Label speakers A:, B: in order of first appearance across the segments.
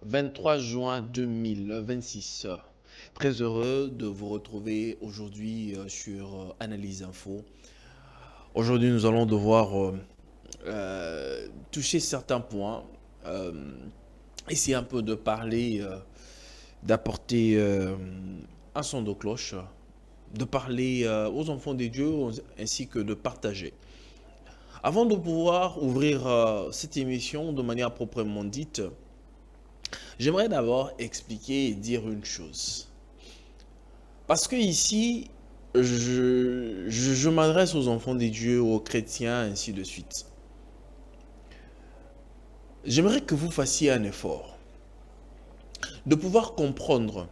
A: 23 juin 2026. Très heureux de vous retrouver aujourd'hui sur Analyse Info. Aujourd'hui, nous allons devoir toucher certains points, euh, essayer un peu de parler, d'apporter un son de cloche, de parler aux enfants des dieux ainsi que de partager. Avant de pouvoir ouvrir cette émission de manière proprement dite, j'aimerais d'abord expliquer et dire une chose. Parce que ici, je m'adresse aux enfants des dieux, aux chrétiens, ainsi de suite. J'aimerais que vous fassiez un effort de pouvoir comprendre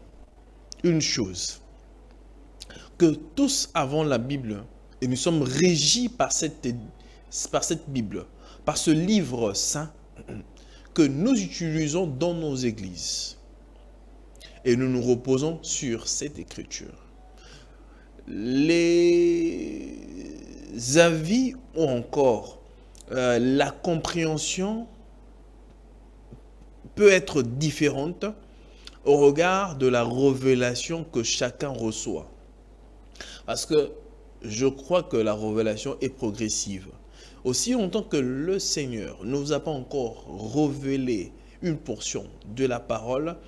A: une chose, que tous avons la Bible et nous sommes régis par cette Bible, par ce livre saint que nous utilisons dans nos églises. Et nous nous reposons sur cette écriture. Les avis ou encore la compréhension peut être différente au regard de la révélation que chacun reçoit. Parce que je crois que la révélation est progressive. Aussi longtemps que le Seigneur ne vous a pas encore révélé une portion de la parole,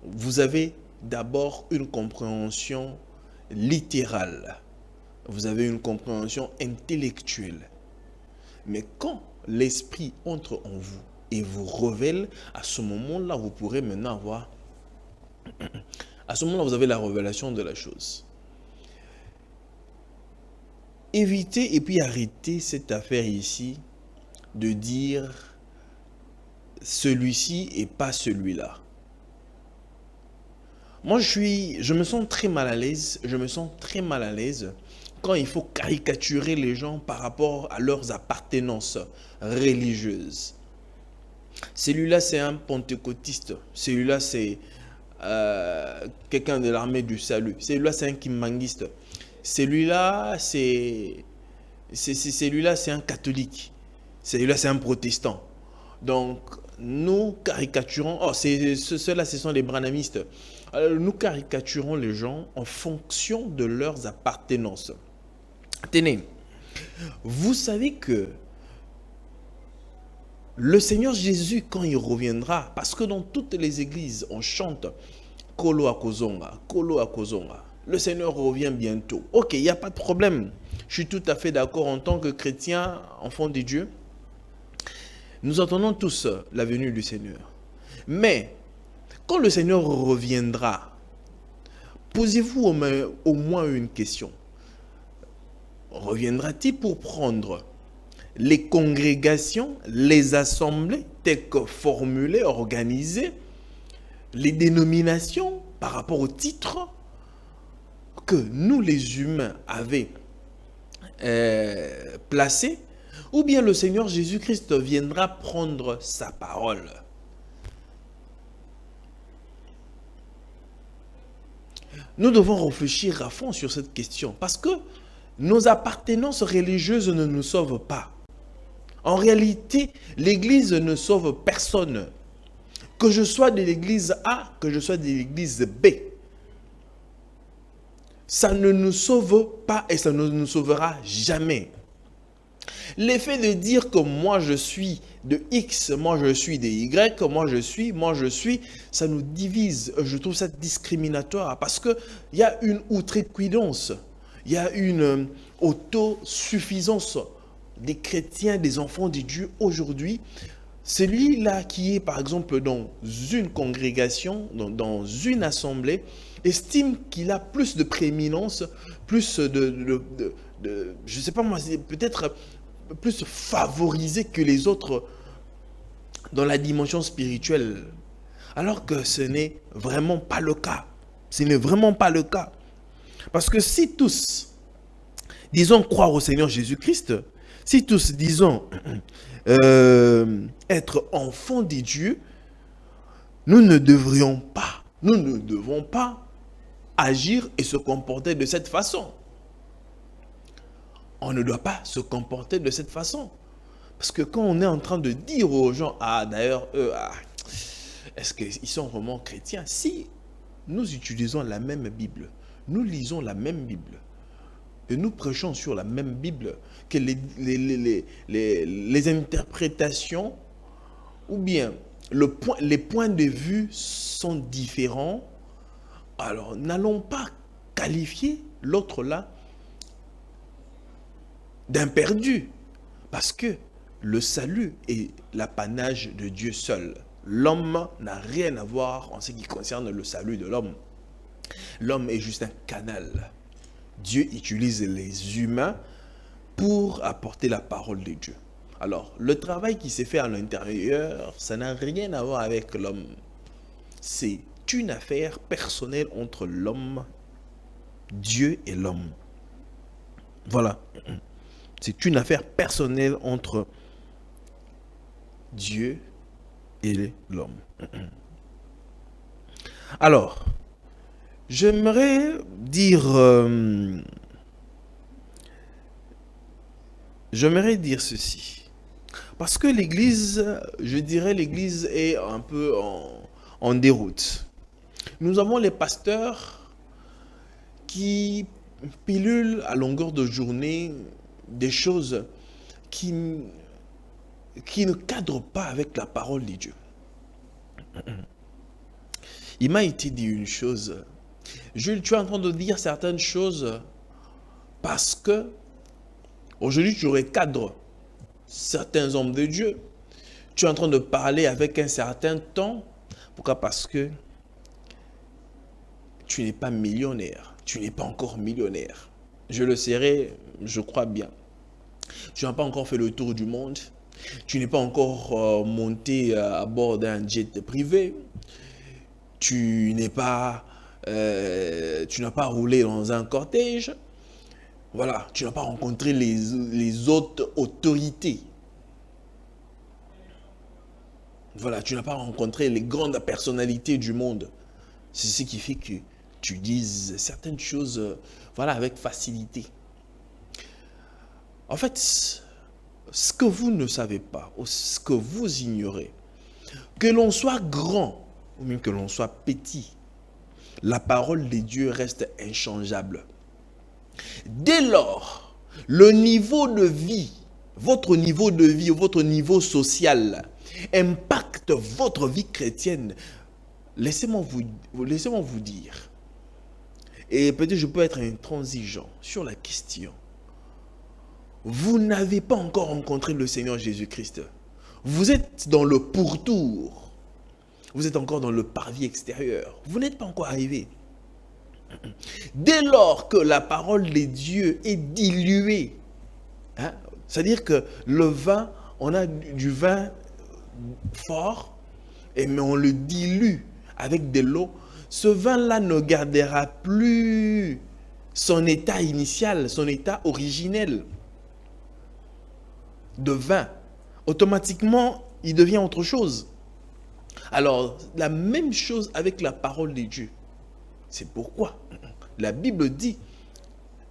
A: vous avez d'abord une compréhension littérale. Vous avez une compréhension intellectuelle. Mais quand l'Esprit entre en vous et vous révèle, à ce moment-là, vous pourrez maintenant avoir... À ce moment-là, vous avez la révélation de la chose. Évitez et puis arrêtez cette affaire ici de dire celui-ci et pas celui-là. Moi, je me sens très mal à l'aise. Je me sens très mal à l'aise quand il faut caricaturer les gens par rapport à leurs appartenances religieuses. Celui-là, c'est un pentecôtiste. Celui-là, c'est quelqu'un de l'armée du salut. Celui-là, c'est un kimbanguiste. Celui-là, c'est un catholique. Celui-là, c'est un protestant. Donc, nous caricaturons... Oh, ceux-là, ce sont les branhamistes. Alors, nous caricaturons les gens en fonction de leurs appartenances. Tenez, vous savez que le Seigneur Jésus, quand il reviendra, parce que dans toutes les églises, on chante Kolo Akozonga, Kolo Akozonga. Le Seigneur revient bientôt. Ok, il n'y a pas de problème. Je suis tout à fait d'accord en tant que chrétien, enfant de Dieu. Nous attendons tous la venue du Seigneur. Mais, quand le Seigneur reviendra, posez-vous au moins une question. Reviendra-t-il pour prendre les congrégations, les assemblées, telles que formulées, organisées, les dénominations par rapport au titre que nous les humains avaient placé, ou bien le Seigneur Jésus-Christ viendra prendre sa parole. Nous devons réfléchir à fond sur cette question parce que nos appartenances religieuses ne nous sauvent pas. En réalité, l'Église ne sauve personne. Que je sois de l'Église A, que je sois de l'Église B. Ça ne nous sauve pas et ça ne nous sauvera jamais. L'effet de dire que moi je suis de X, moi je suis de Y, moi je suis, ça nous divise. Je trouve ça discriminatoire parce qu'il y a une outrecuidance, il y a une autosuffisance des chrétiens, des enfants de Dieu aujourd'hui. Celui-là qui est par exemple dans une congrégation, dans une assemblée, estime qu'il a plus de prééminence, plus je ne sais pas moi, peut-être plus favorisé que les autres dans la dimension spirituelle. Alors que ce n'est vraiment pas le cas. Ce n'est vraiment pas le cas. Parce que si tous disons croire au Seigneur Jésus-Christ, si tous disons être enfants de Dieu, nous ne devons pas agir et se comporter de cette façon. On ne doit pas se comporter de cette façon. Parce que quand on est en train de dire aux gens, ah d'ailleurs, Est-ce qu'ils sont vraiment chrétiens? Si nous utilisons la même Bible, nous lisons la même Bible, et nous prêchons sur la même Bible, que les interprétations ou bien les points de vue sont différents, alors n'allons pas qualifier l'autre là d'un perdu. Parce que le salut est l'apanage de Dieu seul. L'homme n'a rien à voir en ce qui concerne le salut de l'homme. L'homme est juste un canal. Dieu utilise les humains pour apporter la parole de Dieu. Alors, le travail qui s'est fait à l'intérieur, ça n'a rien à voir avec l'homme. C'est une affaire personnelle entre l'homme, Dieu et l'homme. Voilà. C'est une affaire personnelle entre Dieu et l'homme. Alors, j'aimerais dire ceci. Parce que l'Église, je dirais, l'Église est un peu en déroute. Nous avons les pasteurs qui pilulent à longueur de journée des choses qui ne cadrent pas avec la parole de Dieu. Il m'a été dit une chose. Jules, tu es en train de dire certaines choses parce que aujourd'hui tu recadres certains hommes de Dieu. Tu es en train de parler avec un certain ton. Pourquoi? Parce que tu n'es pas millionnaire. Tu n'es pas encore millionnaire. Je le serai, je crois bien. Tu n'as pas encore fait le tour du monde. Tu n'es pas encore monté à bord d'un jet privé. Tu n'as pas roulé dans un cortège. Voilà, tu n'as pas rencontré les autres autorités. Voilà, tu n'as pas rencontré les grandes personnalités du monde. C'est ce qui fait que tu dises certaines choses, voilà, avec facilité. En fait, ce que vous ne savez pas, ou ce que vous ignorez, que l'on soit grand ou même que l'on soit petit, la parole de Dieu reste inchangeable. Dès lors, le niveau de vie, votre niveau de vie, votre niveau social impacte votre vie chrétienne. Laissez-moi vous dire, et peut-être je peux être intransigeant sur la question. Vous n'avez pas encore rencontré le Seigneur Jésus-Christ. Vous êtes dans le pourtour. Vous êtes encore dans le parvis extérieur. Vous n'êtes pas encore arrivé. Dès lors que la parole de Dieu est diluée, hein, c'est-à-dire que le vin, on a du vin fort, mais on le dilue avec de l'eau, ce vin-là ne gardera plus son état initial, son état originel de vin. Automatiquement, il devient autre chose. Alors, la même chose avec la parole de Dieu. C'est pourquoi la Bible dit,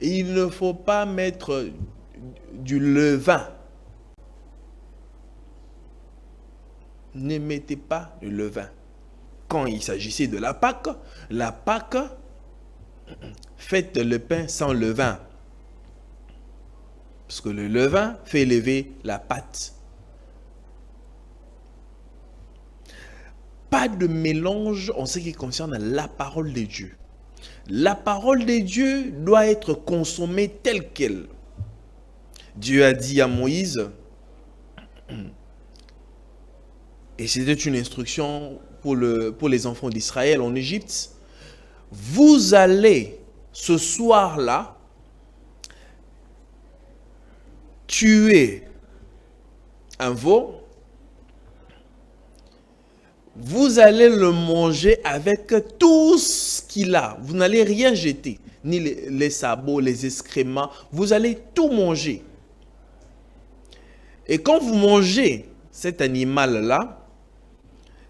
A: il ne faut pas mettre du levain. Ne mettez pas de levain. Quand il s'agissait de la Pâque, faites le pain sans levain. Parce que le levain fait lever la pâte. Pas de mélange en ce qui concerne la parole de Dieu. La parole de Dieu doit être consommée telle qu'elle. Dieu a dit à Moïse, et c'était une instruction pour les enfants d'Israël en Égypte, vous allez ce soir-là tuer un veau, vous allez le manger avec tout ce qu'il a. Vous n'allez rien jeter, ni les sabots, les excréments. Vous allez tout manger. Et quand vous mangez cet animal-là,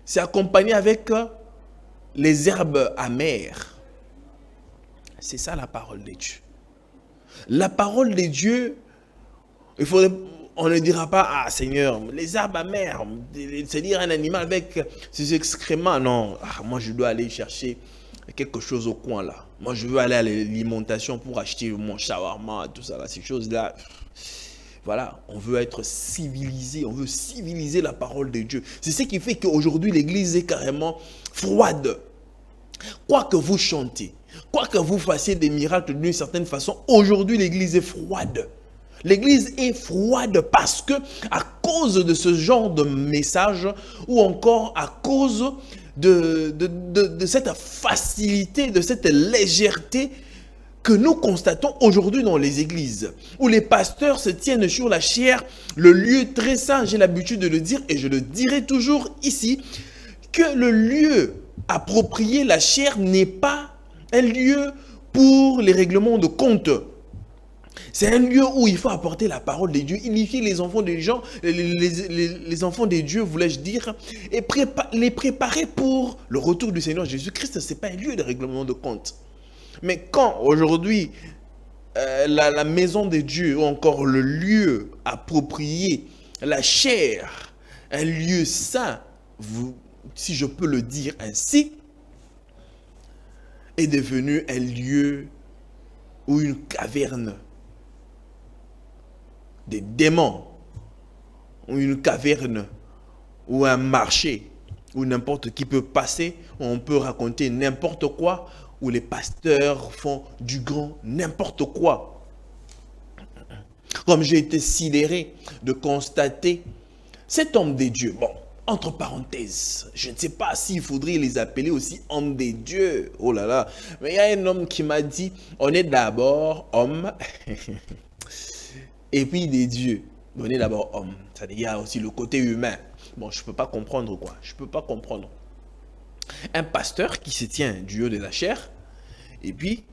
A: c'est accompagné avec les herbes amères. C'est ça la parole de Dieu. La parole de Dieu, il faudrait On ne dira pas, ah Seigneur, les arbres amers, c'est-à-dire un animal avec ses excréments. Non, moi je dois aller chercher quelque chose au coin là. Moi je veux aller à l'alimentation pour acheter mon shawarma, tout ça là, ces choses-là. Voilà, on veut être civilisé, on veut civiliser la parole de Dieu. C'est ce qui fait qu'aujourd'hui l'église est carrément froide. Quoi que vous chantez, quoi que vous fassiez des miracles d'une certaine façon, aujourd'hui l'église est froide. L'église est froide parce que, à cause de ce genre de message, ou encore à cause de cette facilité, de cette légèreté que nous constatons aujourd'hui dans les églises, où les pasteurs se tiennent sur la chair, le lieu très saint, j'ai l'habitude de le dire et je le dirai toujours ici, que le lieu approprié, la chair, n'est pas un lieu pour les règlements de compte. C'est un lieu où il faut apporter la parole de Dieu, initier les enfants des gens, les enfants de Dieu, voulais-je dire, et les préparer pour le retour du Seigneur Jésus-Christ. Ce n'est pas un lieu de règlement de compte. Mais quand aujourd'hui, la maison de Dieu, ou encore le lieu approprié, la chair, un lieu saint, si je peux le dire ainsi, est devenu un lieu ou une caverne des démons, ou une caverne, ou un marché, où n'importe qui peut passer, où on peut raconter n'importe quoi, où les pasteurs font du grand n'importe quoi. Comme j'ai été sidéré de constater cet homme des dieux, bon, entre parenthèses, je ne sais pas s'il faudrait les appeler aussi hommes des dieux, oh là là, mais il y a un homme qui m'a dit, on est d'abord homme, et puis des dieux. On est d'abord homme. C'est-à-dire, il y a aussi le côté humain. Bon, je ne peux pas comprendre quoi. Je ne peux pas comprendre. Un pasteur qui se tient du haut de la chair, et puis,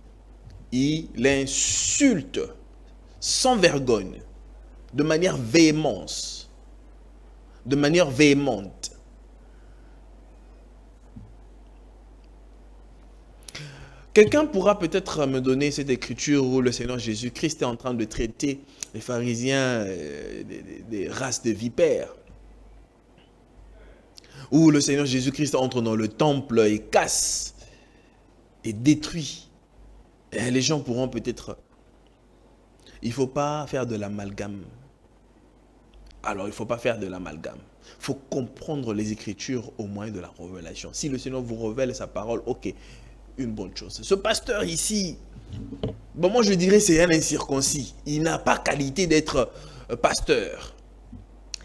A: il insulte sans vergogne, de manière véhémente. De manière véhémente. Quelqu'un pourra peut-être me donner cette écriture où le Seigneur Jésus-Christ est en train de traiter les pharisiens des races de vipères. Où le Seigneur Jésus-Christ entre dans le temple et casse et détruit. Et les gens pourront peut-être... Il ne faut pas faire de l'amalgame. Alors, il ne faut pas faire de l'amalgame. Il faut comprendre les Écritures au moyen de la révélation. Si le Seigneur vous révèle sa parole, ok, une bonne chose. Ce pasteur ici, bon, moi je dirais c'est un incirconcis. Il n'a pas qualité d'être pasteur.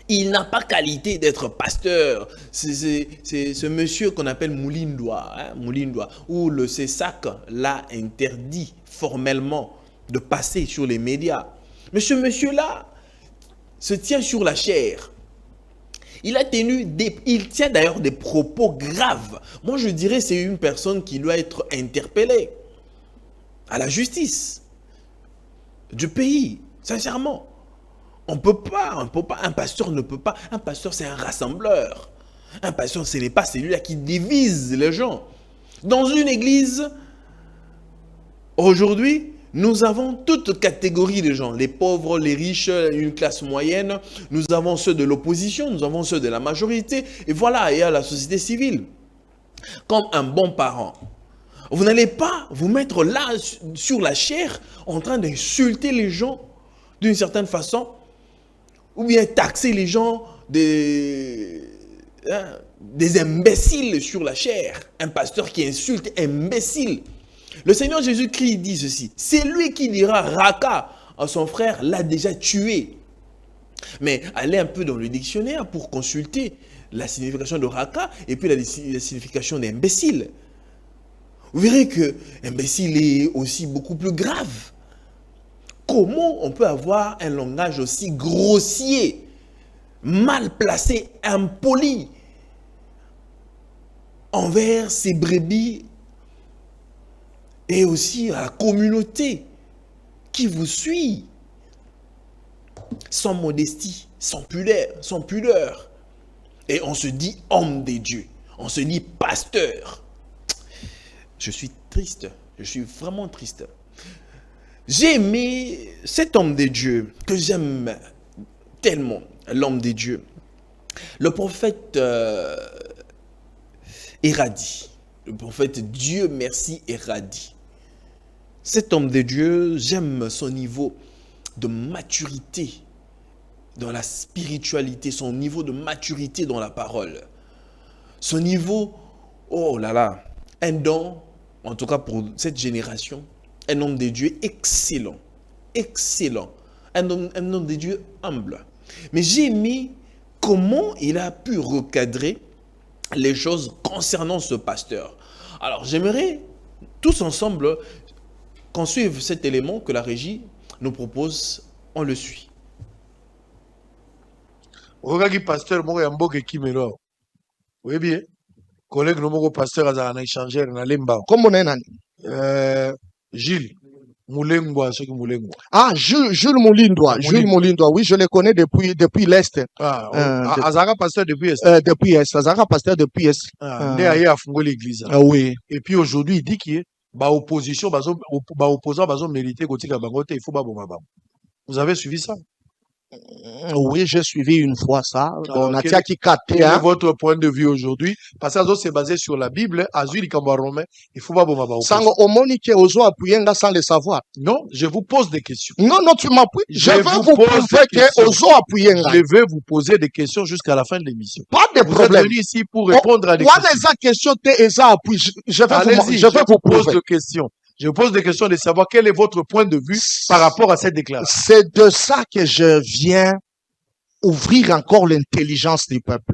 A: Il n'a pas qualité d'être pasteur. C'est ce monsieur qu'on appelle Moulindoua, hein, Moulindoua, où le CESAC l'a interdit formellement de passer sur les médias. Mais ce monsieur-là se tient sur la chair. Il tient d'ailleurs des propos graves. Moi, je dirais que c'est une personne qui doit être interpellée à la justice du pays, sincèrement. On peut pas, un pasteur ne peut pas. Un pasteur, c'est un rassembleur. Un pasteur, ce n'est pas celui-là qui divise les gens. Dans une église, aujourd'hui, nous avons toutes catégories de gens, les pauvres, les riches, une classe moyenne, nous avons ceux de l'opposition, nous avons ceux de la majorité, et voilà, il y a la société civile. Comme un bon parent, vous n'allez pas vous mettre là, sur la chair, en train d'insulter les gens d'une certaine façon, ou bien taxer les gens des imbéciles sur la chair. Un pasteur qui insulte imbécile. Le Seigneur Jésus-Christ dit ceci. C'est lui qui dira Raka à son frère l'a déjà tué. Mais allez un peu dans le dictionnaire pour consulter la signification de Raka et puis la signification d'imbécile. Vous verrez que imbécile est aussi beaucoup plus grave. Comment on peut avoir un langage aussi grossier, mal placé, impoli envers ses brebis et aussi à la communauté qui vous suit, sans modestie, sans pudeur. Et on se dit homme des dieux, on se dit pasteur. Je suis triste, je suis vraiment triste. J'ai aimé cet homme de Dieu que j'aime tellement l'homme de Dieu. Le prophète Éradi, le prophète Dieu merci Éradi. Cet homme de Dieu, j'aime son niveau de maturité dans la spiritualité, son niveau de maturité dans la parole. Son niveau, oh là là, un don, en tout cas pour cette génération, un homme de Dieu excellent, excellent, un homme de Dieu humble. Mais j'ai aimé comment il a pu recadrer les choses concernant ce pasteur. Alors j'aimerais tous ensemble qu'on suive cet élément que la régie nous propose, on le suit.
B: Regardez pasteur, moi un beau qui me l'a. Oui bien. Collègue numéro pasteur a un échangeur na lemba.
C: Comment on
B: est Gilles Moulengwa, ce qui Moulengwa.
C: Ah, Jules Moulindwa. Jules Moulindwa, oui, je le connais depuis l'Est.
B: Ah, Azara pasteur depuis Est.
C: Depuis Est. Azara pasteur depuis Est.
B: Né a fondé l'église.
C: Ah oui.
B: Et puis aujourd'hui, il dit qu'il y a opposition, opposant, mérité, il faut pas bon. Vous avez suivi ça?
C: Oui, j'ai suivi une fois ça.
B: Alors, quel est votre point de vue aujourd'hui? Parce que c'est basé sur la Bible, Azul et Romain, il faut pas bon.
C: Sans homonique ozo appuyer sans le savoir.
B: Non, je vous pose des questions.
C: Non, tu m'appuies. Je vais vous poser que ozo appuyer.
B: Je vais vous poser des questions jusqu'à la fin de l'émission.
C: Pas de problème.
B: Vous êtes venu ici pour répondre à des questions.
C: Je vais vous poser
B: des questions. Je vous pose des questions de savoir quel est votre point de vue par rapport à cette déclaration.
C: C'est de ça que je viens ouvrir encore l'intelligence du peuple.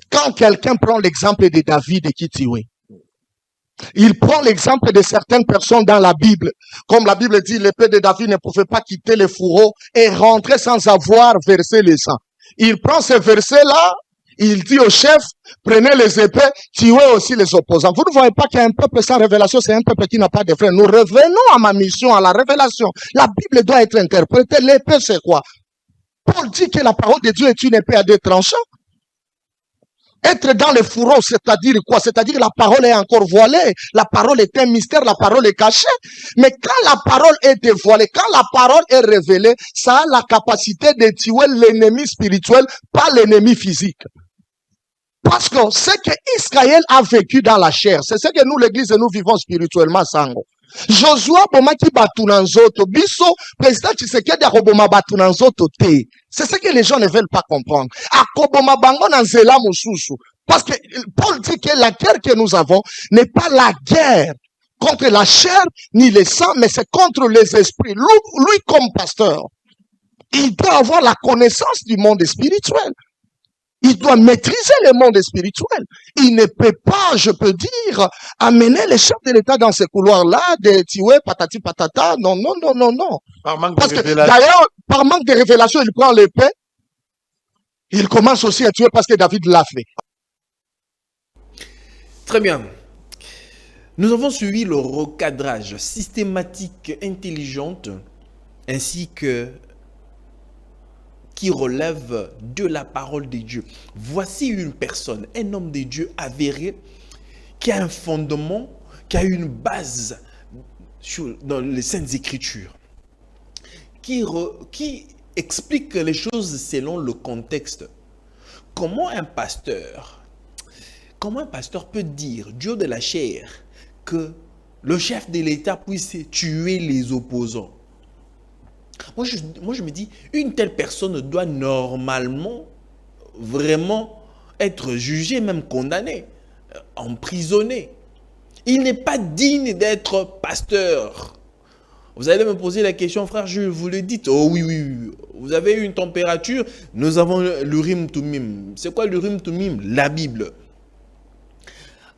C: Quand quelqu'un prend l'exemple de David et Kitiwe, il prend l'exemple de certaines personnes dans la Bible. Comme la Bible dit, l'épée de David ne pouvait pas quitter les fourreaux et rentrer sans avoir versé le sang. Il prend ce verset-là, il dit au chef, prenez les épées, tuez aussi les opposants. Vous ne voyez pas qu'un peuple sans révélation, c'est un peuple qui n'a pas de frères. Nous revenons à ma mission, à la révélation. La Bible doit être interprétée. L'épée, c'est quoi? Paul dit que la parole de Dieu est une épée à deux tranchants. Être dans les fourreaux, c'est-à-dire quoi? C'est-à-dire que la parole est encore voilée. La parole est un mystère, la parole est cachée. Mais quand la parole est dévoilée, quand la parole est révélée, ça a la capacité de tuer l'ennemi spirituel, pas l'ennemi physique. Parce que ce que Israël a vécu dans la chair, c'est ce que nous, l'église, nous vivons spirituellement, Sango. Joshua bomaki batunanzoto, biso, président Tshisekedi akoboma batunanzoto te. C'est ce que les gens ne veulent pas comprendre. Akoboma bango nanzela mususu. Parce que Paul dit que la guerre que nous avons n'est pas la guerre contre la chair ni le sang, mais c'est contre les esprits. Lui comme pasteur, il doit avoir la connaissance du monde spirituel. Il doit maîtriser le monde spirituel. Il ne peut pas, je peux dire, amener les chefs de l'État dans ces couloirs-là, de tuer patati patata. Non. Parce que d'ailleurs, par manque de révélation, il prend l'épée. Il commence aussi à tuer parce que David l'a fait.
A: Très bien. Nous avons suivi le recadrage systématique, intelligente, ainsi que qui relève de la parole de Dieu. Voici une personne, un homme de Dieu avéré, qui a un fondement, qui a une base dans les Saintes Écritures, qui explique les choses selon le contexte. Comment un pasteur peut dire, Dieu de la chair, que le chef de l'État puisse tuer les opposants? Moi, je me dis, une telle personne doit normalement vraiment être jugée, même condamnée, emprisonnée. Il n'est pas digne d'être pasteur. Vous allez me poser la question, frère, je vous le dis. Oh oui. Vous avez une température, nous avons l'Urim Tumim. C'est quoi l'Urim Tumim? La Bible.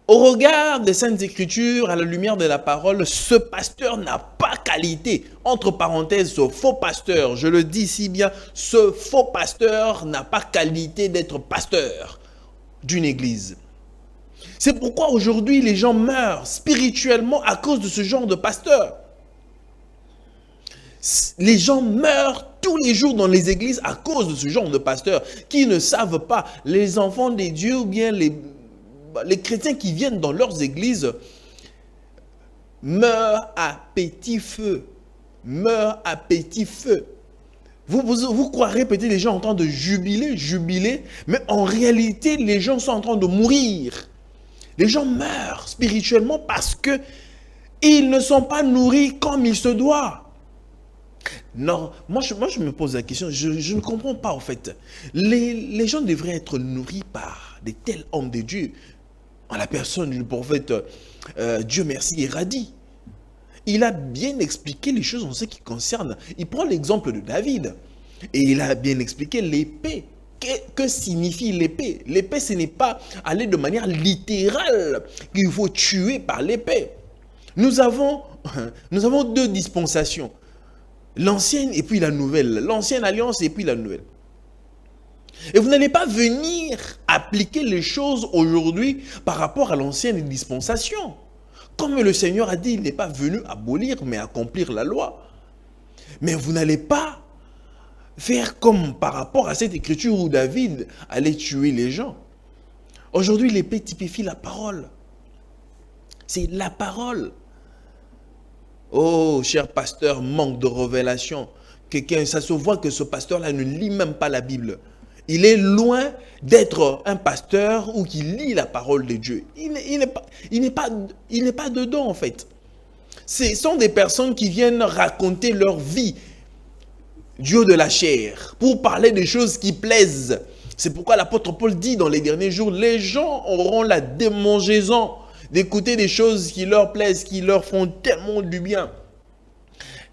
A: Au regard des Saintes Écritures, à la lumière de la parole, ce pasteur n'a pas qualité. Entre parenthèses, ce faux pasteur, je le dis si bien, ce faux pasteur n'a pas qualité d'être pasteur d'une église. C'est pourquoi aujourd'hui les gens meurent spirituellement à cause de ce genre de pasteur. Les gens meurent tous les jours dans les églises à cause de ce genre de pasteurs qui ne savent pas. Les enfants des dieux ou bien les chrétiens qui viennent dans leurs églises meurent à petit feu. Vous croirez peut-être les gens en train de jubiler, mais en réalité, les gens sont en train de mourir. Les gens meurent spirituellement parce que ils ne sont pas nourris comme il se doit. Non, moi je me pose la question, je ne comprends pas en fait. Les gens devraient être nourris par de tels hommes de Dieu, en la personne du prophète Dieu merci Éradi. Il a bien expliqué les choses en ce qui concerne. Il prend l'exemple de David et il a bien expliqué l'épée. Que signifie l'épée? L'épée, ce n'est pas aller de manière littérale qu'il faut tuer par l'épée. Nous avons deux dispensations. L'ancienne et puis la nouvelle. L'ancienne alliance et puis la nouvelle. Et vous n'allez pas venir appliquer les choses aujourd'hui par rapport à l'ancienne dispensation. Comme le Seigneur a dit, il n'est pas venu abolir mais accomplir la loi. Mais vous n'allez pas faire comme par rapport à cette écriture où David allait tuer les gens. Aujourd'hui, l'épée typifie la parole. C'est la parole. Oh, cher pasteur, manque de révélation. Ça se voit que ce pasteur-là ne lit même pas la Bible. Il est loin d'être un pasteur ou qui lit la parole de Dieu. Il n'est pas dedans en fait. Ce sont des personnes qui viennent raconter leur vie du haut de la chair pour parler des choses qui plaisent. C'est pourquoi l'apôtre Paul dit dans les derniers jours, les gens auront la démangeaison d'écouter des choses qui leur plaisent, qui leur font tellement du bien.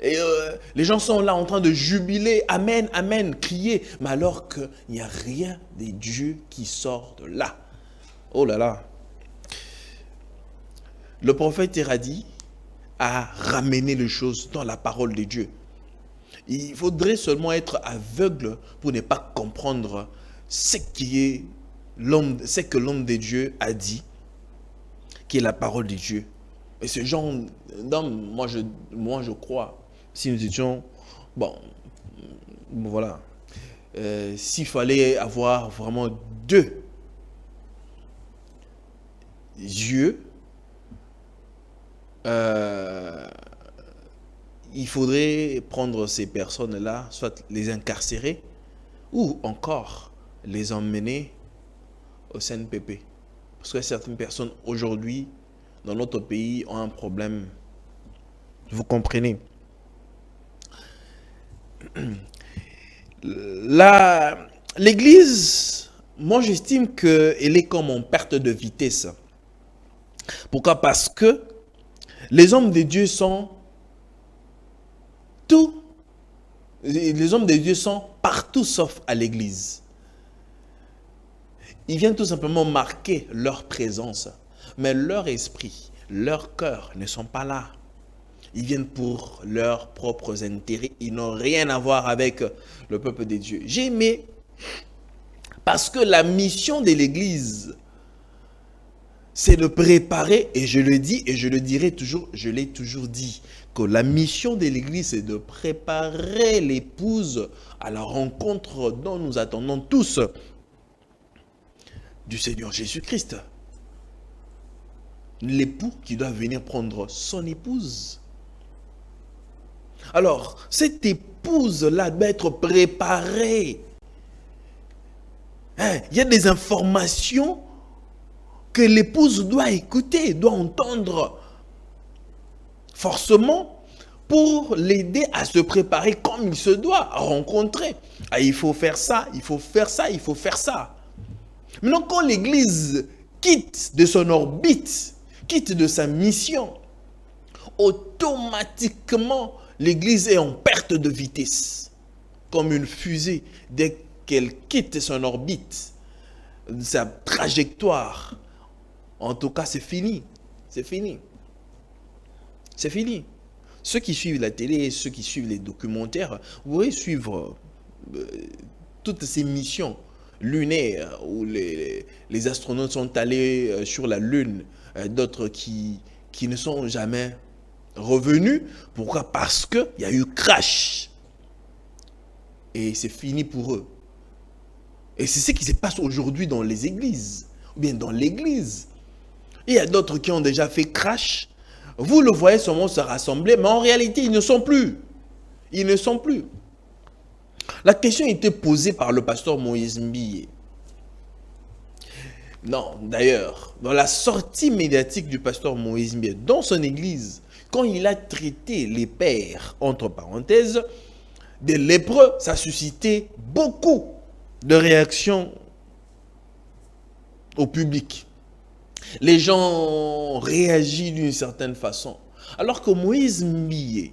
A: Et les gens sont là en train de jubiler, amen, amen, crier, mais alors qu'il n'y a rien de Dieu qui sort de là. Oh là là. Le prophète Éradi a ramené les choses dans la parole de Dieu. Il faudrait seulement être aveugle pour ne pas comprendre ce que l'homme de Dieu a dit, qui est la parole de Dieu. Et ce genre d'homme, moi je crois, si nous étions, voilà, s'il fallait avoir vraiment deux yeux, il faudrait prendre ces personnes-là, soit les incarcérer, ou encore les emmener au CNPP. Parce que certaines personnes aujourd'hui, dans notre pays, ont un problème. Vous comprenez? L'Église, moi j'estime qu'elle est comme en perte de vitesse. Pourquoi? Parce que les hommes de Dieu sont les hommes de Dieu sont partout sauf à l'Église. Ils viennent tout simplement marquer leur présence, mais leur esprit, leur cœur ne sont pas là. Ils viennent pour leurs propres intérêts. Ils n'ont rien à voir avec le peuple de Dieu. J'ai aimé parce que la mission de l'Église, c'est de préparer, et je le dis et je le dirai toujours, je l'ai toujours dit, que la mission de l'Église, c'est de préparer l'épouse à la rencontre dont nous attendons tous du Seigneur Jésus-Christ. L'époux qui doit venir prendre son épouse. Alors, cette épouse-là doit être préparée. Il y a des informations que l'épouse doit écouter, doit entendre. Forcément, pour l'aider à se préparer comme il se doit, à rencontrer. Il faut faire ça, il faut faire ça, il faut faire ça. Maintenant, quand l'Église quitte de son orbite, quitte de sa mission, automatiquement, l'Église est en perte de vitesse. Comme une fusée, dès qu'elle quitte son orbite, sa trajectoire, en tout cas, c'est fini. C'est fini. C'est fini. Ceux qui suivent la télé, ceux qui suivent les documentaires, vous pouvez suivre toutes ces missions lunaires où les astronautes sont allés sur la Lune, d'autres qui ne sont jamais revenus. Pourquoi? Parce qu'il y a eu crash. Et c'est fini pour eux. Et c'est ce qui se passe aujourd'hui dans les églises, ou bien dans l'église. Il y a d'autres qui ont déjà fait crash. Vous le voyez seulement se rassembler, mais en réalité, ils ne sont plus. Ils ne sont plus. La question était posée par le pasteur Moïse Mbiye. Non, d'ailleurs, dans la sortie médiatique du pasteur Moïse Mbiye, dans son église, quand il a traité les pères, entre parenthèses, des lépreux, ça a suscité beaucoup de réactions au public. Les gens ont réagi d'une certaine façon. Alors que Moïse Mbiye,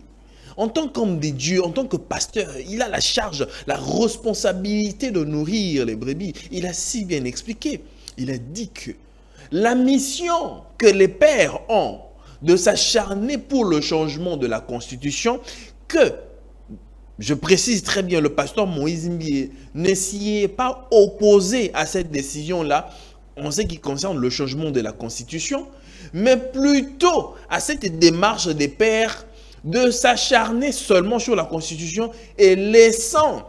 A: en tant qu'homme de Dieu, en tant que pasteur, il a la charge, la responsabilité de nourrir les brebis. Il a si bien expliqué. Il a dit que la mission que les pères ont de s'acharner pour le changement de la Constitution, que, je précise très bien, le pasteur Moïse Mbiye ne s'y est pas opposé à cette décision-là, en ce qui concerne le changement de la Constitution, mais plutôt à cette démarche des pères de s'acharner seulement sur la Constitution et laissant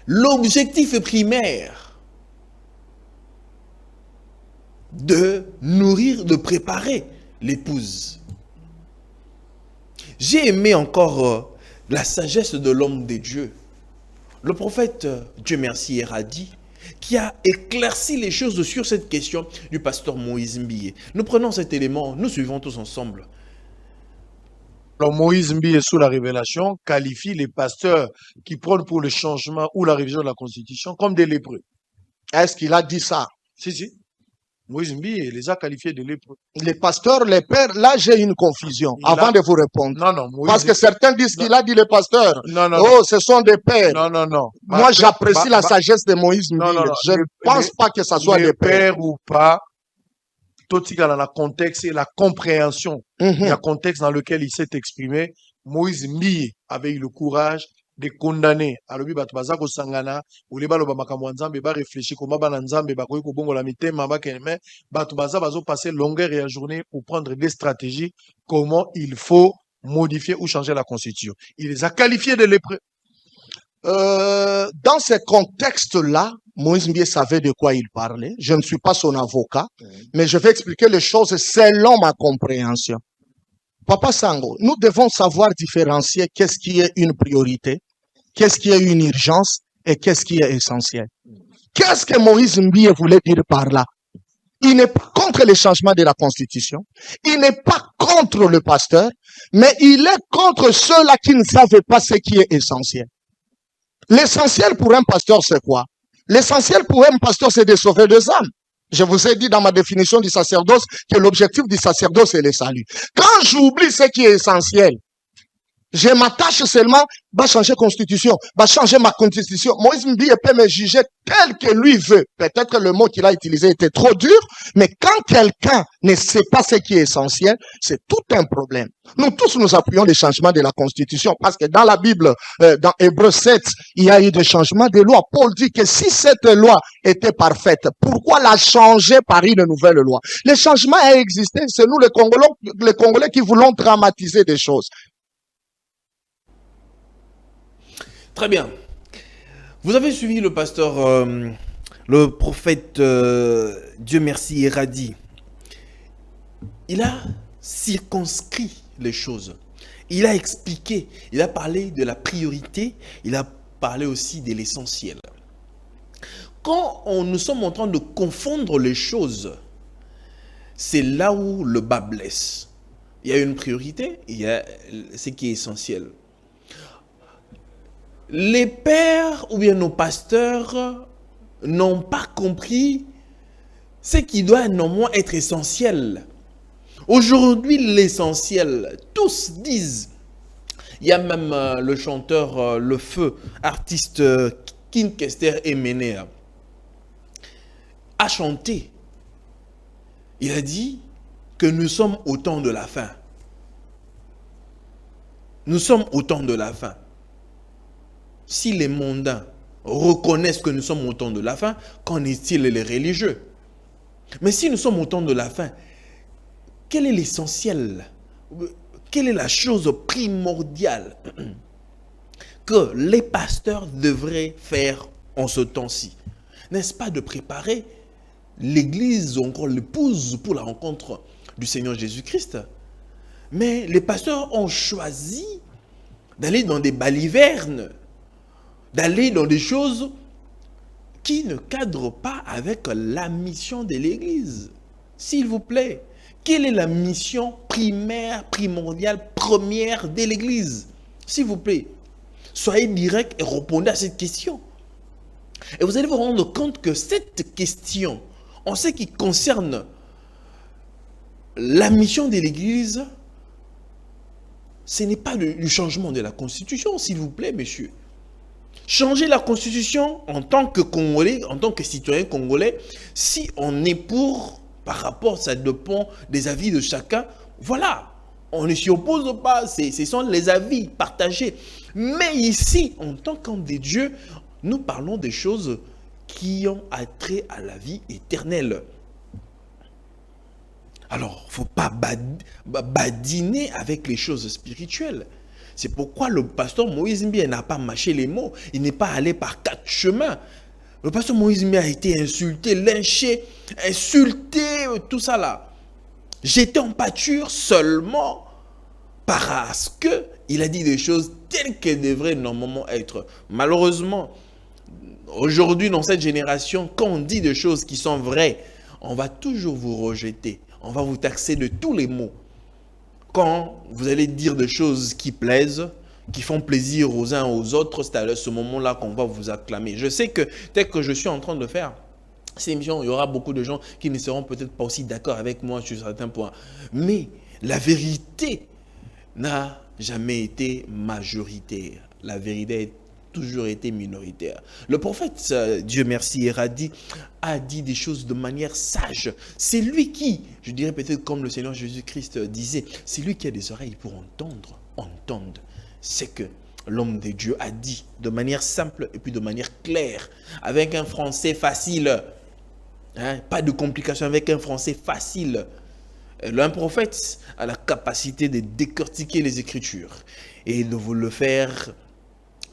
A: l'objectif primaire de nourrir, de préparer l'épouse. J'ai aimé encore la sagesse de l'homme de Dieu. Le prophète, Dieu merci, Eradi, qui a éclairci les choses sur cette question du pasteur Moïse Mbiye. Nous prenons cet élément, nous suivons tous ensemble.
B: Alors Moïse Mbiye, sous la révélation, qualifie les pasteurs qui prônent pour le changement ou la révision de la Constitution comme des lépreux.
C: Est-ce qu'il a dit ça?
B: Si. Moïse Mbiye les a qualifiés de lépreux.
C: Les pasteurs, les pères, là j'ai une confusion avant de vous répondre.
B: Non, Moïse...
C: Parce que certains disent qu'il a dit les pasteurs.
B: Non.
C: Oh, ce sont des pères.
B: Non.
C: Moi, j'apprécie la sagesse de Moïse Mbiye.
B: Non.
C: Je ne pense pas que ça soit des
B: pères ou pas. Tout ce dans le contexte et la compréhension, le contexte dans lequel il s'est exprimé, Moïse Mbiye avait eu le courage de condamner. Alors, il baza ko sangana, ou les balo ba makambo nzambe ba réfléchir comment ba nzambe ba koyi ko bongo la mitema ba kene, bato baza bazo passer longueur et la journée pour prendre des stratégies comment il faut modifier ou changer la constitution. Il les a qualifiés de lépreux.
C: Dans ce contexte-là, Moïse Mbiye savait de quoi il parlait. Je ne suis pas son avocat, mais je vais expliquer les choses selon ma compréhension. Papa Sango, nous devons savoir différencier qu'est-ce qui est une priorité, qu'est-ce qui est une urgence et qu'est-ce qui est essentiel. Qu'est-ce que Moïse Mbiye voulait dire par là? Il n'est pas contre le changement de la Constitution, il n'est pas contre le pasteur, mais il est contre ceux-là qui ne savent pas ce qui est essentiel. L'essentiel pour un pasteur, c'est quoi? L'essentiel pour un pasteur, c'est de sauver des âmes. Je vous ai dit dans ma définition du sacerdoce que l'objectif du sacerdoce, c'est le salut. Quand j'oublie ce qui est essentiel, je m'attache seulement, va changer constitution, va changer ma constitution. Moïse Mbiye peut me juger tel que lui veut. Peut-être que le mot qu'il a utilisé était trop dur, mais quand quelqu'un ne sait pas ce qui est essentiel, c'est tout un problème. Nous tous nous appuyons les changements de la constitution parce que dans la Bible, dans Hébreux 7, il y a eu des changements de loi. Paul dit que si cette loi était parfaite, pourquoi la changer par une nouvelle loi? Le changement a existé, c'est nous les Congolais qui voulons dramatiser des choses.
A: Très bien. Vous avez suivi le pasteur, le prophète Dieu merci Eradi. Il a circonscrit les choses. Il a expliqué, il a parlé de la priorité, il a parlé aussi de l'essentiel. Quand nous sommes en train de confondre les choses, c'est là où le bas blesse. Il y a une priorité, il y a ce qui est essentiel. Les pères ou bien nos pasteurs n'ont pas compris ce qui doit néanmoins être essentiel. Aujourd'hui, l'essentiel, tous disent, il y a même le chanteur Le Feu, artiste King Kester Emenea, a chanté. Il a dit que nous sommes au temps de la fin. Nous sommes au temps de la fin. Si les mondains reconnaissent que nous sommes au temps de la fin, qu'en est-il les religieux? Mais si nous sommes au temps de la fin, quel est l'essentiel? Quelle est la chose primordiale que les pasteurs devraient faire en ce temps-ci? N'est-ce pas de préparer l'église ou encore l'épouse pour la rencontre du Seigneur Jésus-Christ? Mais les pasteurs ont choisi d'aller dans des balivernes, d'aller dans des choses qui ne cadrent pas avec la mission de l'Église. S'il vous plaît, quelle est la mission primaire, primordiale, première de l'Église? S'il vous plaît, soyez direct et répondez à cette question. Et vous allez vous rendre compte que cette question, en ce qui concerne la mission de l'Église, ce n'est pas le changement de la Constitution, s'il vous plaît, messieurs. Changer la Constitution en tant que Congolais, en tant que citoyen congolais, si on est pour, par rapport, ça dépend des avis de chacun, voilà, on ne s'y oppose pas, ce sont les avis partagés. Mais ici, en tant qu'homme de Dieu, nous parlons des choses qui ont attrait à la vie éternelle. Alors, il ne faut pas badiner avec les choses spirituelles. C'est pourquoi le pasteur Moïse Mbie n'a pas mâché les mots. Il n'est pas allé par 4 chemins. Le pasteur Moïse Mbie a été insulté, lynché, insulté, tout ça là. J'étais en pâture seulement parce qu'il a dit des choses telles qu'elles devraient normalement être. Malheureusement, aujourd'hui, dans cette génération, quand on dit des choses qui sont vraies, on va toujours vous rejeter. On va vous taxer de tous les mots. Quand vous allez dire des choses qui plaisent, qui font plaisir aux uns aux autres, c'est à ce moment-là qu'on va vous acclamer. Je sais que tel que je suis en train de faire ces émissions, il y aura beaucoup de gens qui ne seront peut-être pas aussi d'accord avec moi sur certains points. Mais la vérité n'a jamais été majoritaire. La vérité a toujours été minoritaire. Le prophète, Dieu merci, Eradi, a dit des choses de manière sage. C'est lui qui, je dirais peut-être comme le Seigneur Jésus-Christ disait, c'est lui qui a des oreilles pour entendre. C'est que l'homme de Dieu a dit de manière simple et puis de manière claire, avec un français facile. Pas de complications, avec un français facile. Un prophète a la capacité de décortiquer les Écritures et de vous le faire,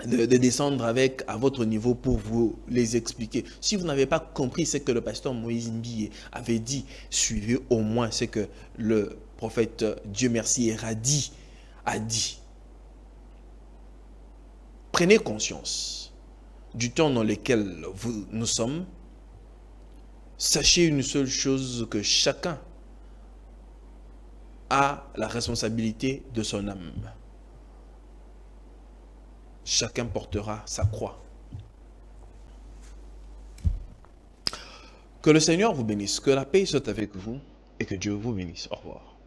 A: de descendre à votre niveau pour vous les expliquer. Si vous n'avez pas compris ce que le pasteur Moïse Mbie avait dit, suivez au moins ce que le prophète Dieu merci Eradi a dit. Prenez conscience du temps dans lequel nous sommes. Sachez une seule chose, que chacun a la responsabilité de son âme. Chacun portera sa croix. Que le Seigneur vous bénisse, que la paix soit avec vous et que Dieu vous bénisse. Au revoir.